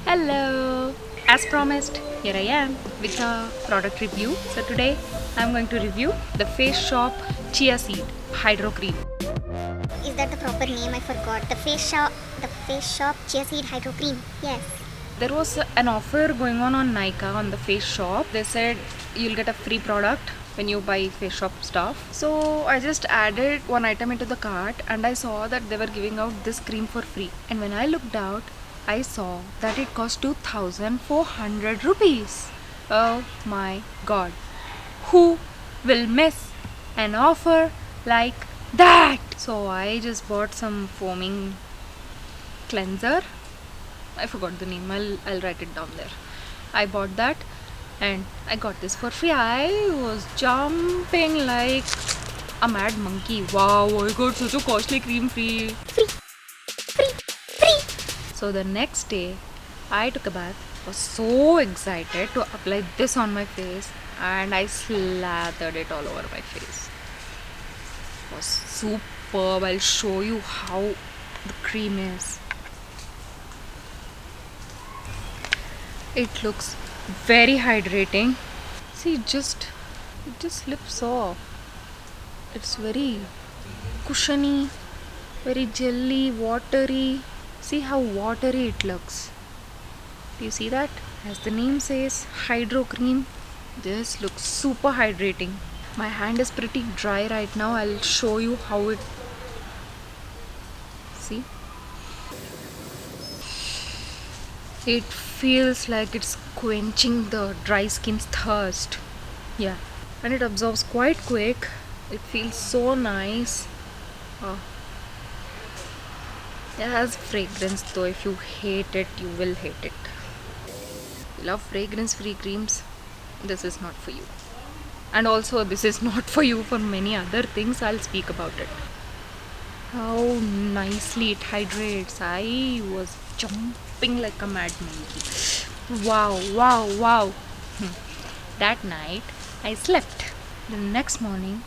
Hello! As promised, here I am with a product review. So today I'm going to review the Face Shop Chia Seed Hydro Cream. Is that the proper name? I forgot. The Face Shop Chia Seed Hydro Cream. Yes. There was an offer going on Nykaa on the Face Shop. They said you'll get a free product when you buy Face Shop stuff. So I just added one item into the cart and I saw that they were giving out this cream for free. And when I looked out, I saw that it cost 2,400 rupees. Oh my god. Who will miss an offer like that? So I just bought some foaming cleanser. I forgot the name. I'll write it down there. I bought that and I got this for free. I was jumping like a mad monkey. Wow, I got such a costly cream free. So the next day, I took a bath. Was so excited to apply this on my face, and I slathered it all over my face. It was superb. I'll show you how the cream is. It looks very hydrating. See, it just slips off. It's very cushiony, very jelly, watery. See how watery it looks. Do you see that? As the name says, hydro cream. This looks super hydrating. My hand is pretty dry right now. I'll show you how it. See? It feels like it's quenching the dry skin's thirst. Yeah. And it absorbs quite quick. It feels so nice. Oh. It has fragrance though. If you hate it, you will hate it. You love fragrance free creams, this is not for you. And also, this is not for you for many other things. I'll speak about it. How nicely it hydrates. I was jumping like a mad monkey. Wow, wow, wow. That night, I slept. The next morning,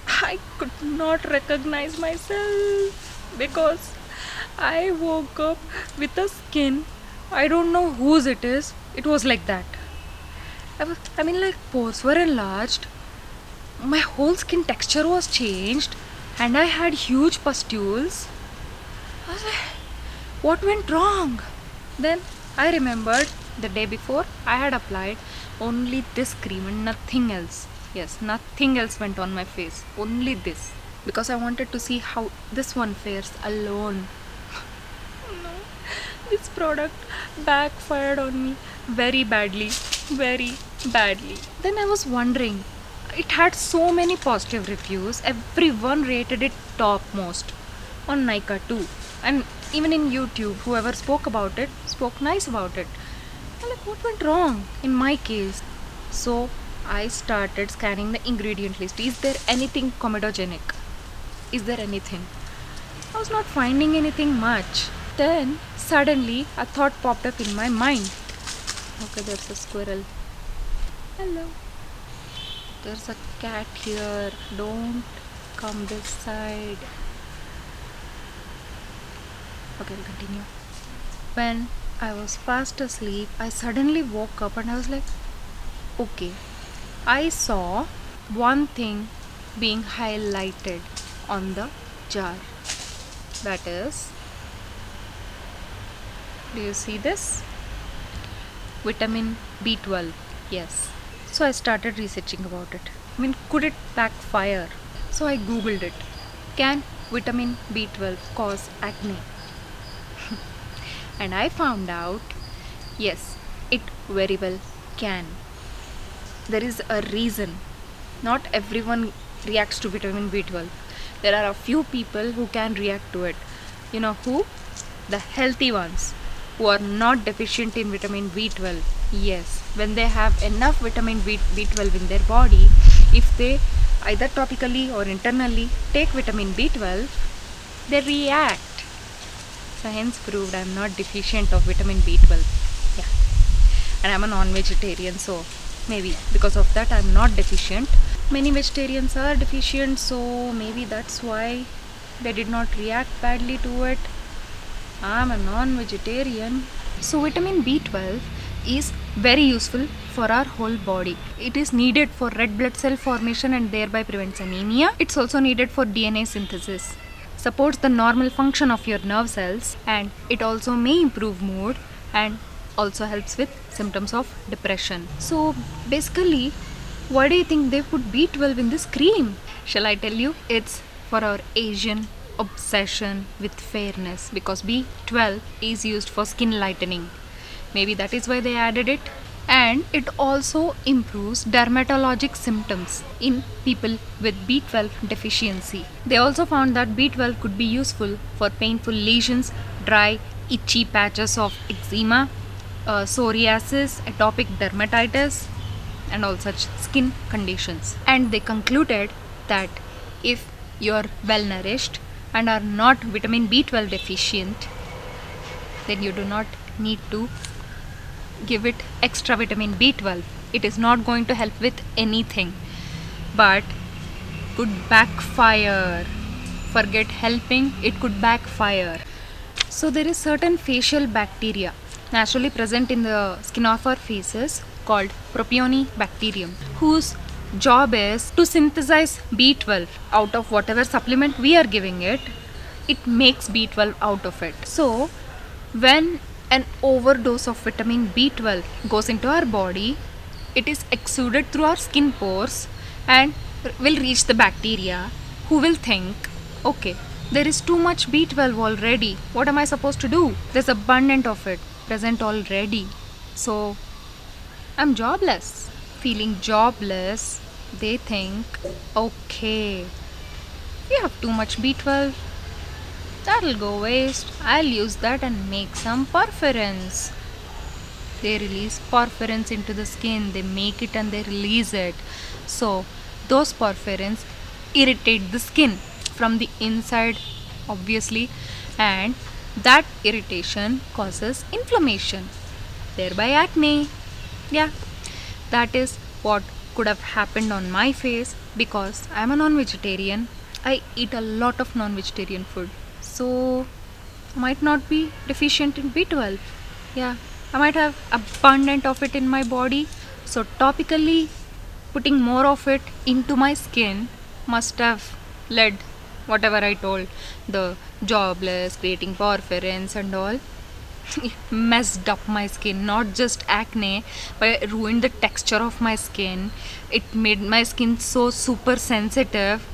I could not recognize myself because I woke up with a skin. I don't know whose it is. It was like that. Like pores were enlarged. My whole skin texture was changed, and I had huge pustules. I was like, what went wrong? Then I remembered the day before I had applied only this cream and nothing else. Yes, nothing else went on my face. Only this. Because I wanted to see how this one fares alone. No, this product backfired on me very badly. Very badly. Then I was wondering, it had so many positive reviews. Everyone rated it topmost on Nykaa too. And even in YouTube, whoever spoke about it spoke nice about it. I'm like, what went wrong in my case? So I started scanning the ingredient list. Is there anything comedogenic? Is there anything? I was not finding anything much. Then suddenly a thought popped up in my mind. Okay, there's a squirrel. Hello. There's a cat here. Don't come this side. Okay, we'll continue. When I was fast asleep, I suddenly woke up and I was like, okay. I saw one thing being highlighted on the jar. That is, do you see this? Vitamin B12. Yes. So I started researching about it. Could it backfire? So I googled it. Can vitamin B12 cause acne? And I found out, yes, it very well can. There is a reason. Not everyone reacts to vitamin B12. There are a few people who can react to it. You know who? The healthy ones who are not deficient in vitamin B12. Yes, when they have enough vitamin B12 in their body, if they either topically or internally take vitamin B12, they react. So hence proved I am not deficient of vitamin B12. Yeah. And I am a non-vegetarian, so maybe because of that I am not deficient. Many vegetarians are deficient, so maybe that's why they did not react badly to it. I'm a non-vegetarian. So vitamin B12 is very useful for our whole body. It is needed for red blood cell formation and thereby prevents anemia. It's also needed for DNA synthesis. Supports the normal function of your nerve cells, and it also may improve mood and also helps with symptoms of depression. So basically, why do you think they put B12 in this cream? Shall I tell you? It's for our Asian obsession with fairness, because B12 is used for skin lightening. Maybe that is why they added it. And it also improves dermatologic symptoms in people with B12 deficiency. They also found that B12 could be useful for painful lesions, dry, itchy patches of eczema, psoriasis, atopic dermatitis, and all such skin conditions. And they concluded that if you're well nourished and are not vitamin B12 deficient, then you do not need to give it extra vitamin B12. It is not going to help with anything, but could backfire. Forget helping, it could backfire. So there is certain facial bacteria naturally present in the skin of our faces called Propionibacterium, whose job is to synthesize B12 out of whatever supplement we are giving it. It makes B12 out of it. So when an overdose of vitamin B12 goes into our body, it is exuded through our skin pores and will reach the bacteria, who will think, okay, there is too much B12 already. What am I supposed to do? There's abundant of it present already. So I'm jobless. Feeling jobless, they think, okay, we have too much B12. That'll go waste. I'll use that and make some perforins. They release perforins into the skin. They make it and they release it. So those perforins irritate the skin from the inside, obviously, and that irritation causes inflammation, thereby acne. Yeah, that is what could have happened on my face, because I'm a non-vegetarian. I eat a lot of non-vegetarian food. So I might not be deficient in B12. Yeah, I might have abundant of it in my body. So topically putting more of it into my skin must have led whatever I told, the jobless, creating porphyrins and all. It messed up my skin, not just acne, but it ruined the texture of my skin. It made my skin so super sensitive.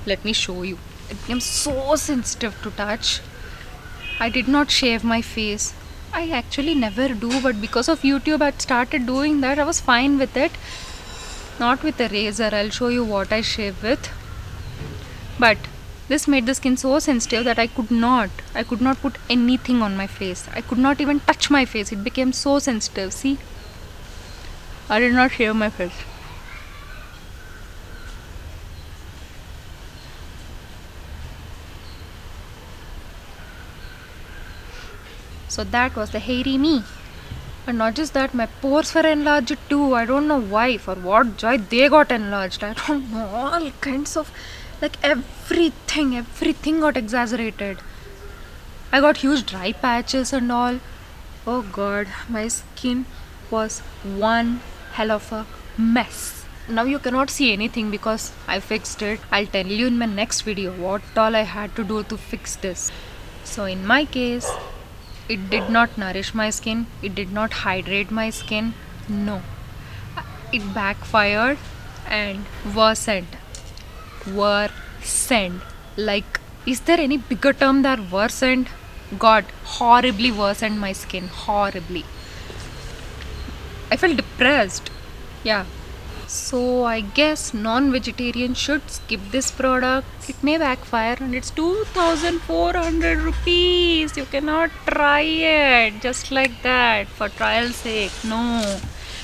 Let me show you. It became so sensitive to touch. I did not shave my face. I actually never do, but because of YouTube, I started doing that. I was fine with it. Not with a razor. I'll show you what I shave with. But this made the skin so sensitive that I could not put anything on my face. I could not even touch my face. It became so sensitive. See? I did not shave my face. So that was the hairy me. And not just that, my pores were enlarged too. I don't know why, for what joy they got enlarged. I don't know. All kinds of, like, everything got exaggerated. I got huge dry patches and all. Oh god, my skin was one hell of a mess. Now you cannot see anything because I fixed it. I'll tell you in my next video what all I had to do to fix this. So in my case, it did not nourish my skin. It did not hydrate my skin. No. It backfired and worsened. Like, is there any bigger term than worsened? God, horribly worsened my skin. Horribly. I felt depressed. Yeah. So I guess non-vegetarian should skip this product. It may backfire, and it's 2,400 rupees. You cannot try it just like that for trial's sake. No,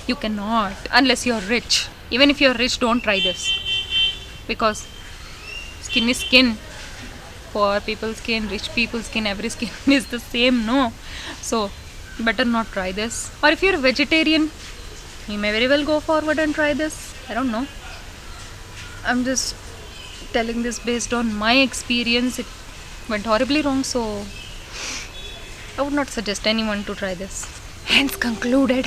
you cannot unless you're rich. Even if you're rich, don't try this, because skin is skin. Poor people's skin, rich people's skin, every skin is the same. No, so better not try this. Or if you're a vegetarian, you may very well go forward and try this. I don't know. I'm just telling this based on my experience. It went horribly wrong, so I would not suggest anyone to try this. Hence concluded.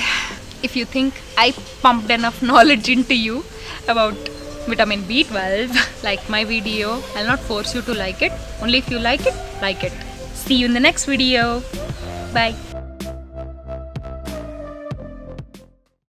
If you think I pumped enough knowledge into you about vitamin B12, like my video. I'll not force you to like it. Only if you like it, like it. See you in the next video. Bye.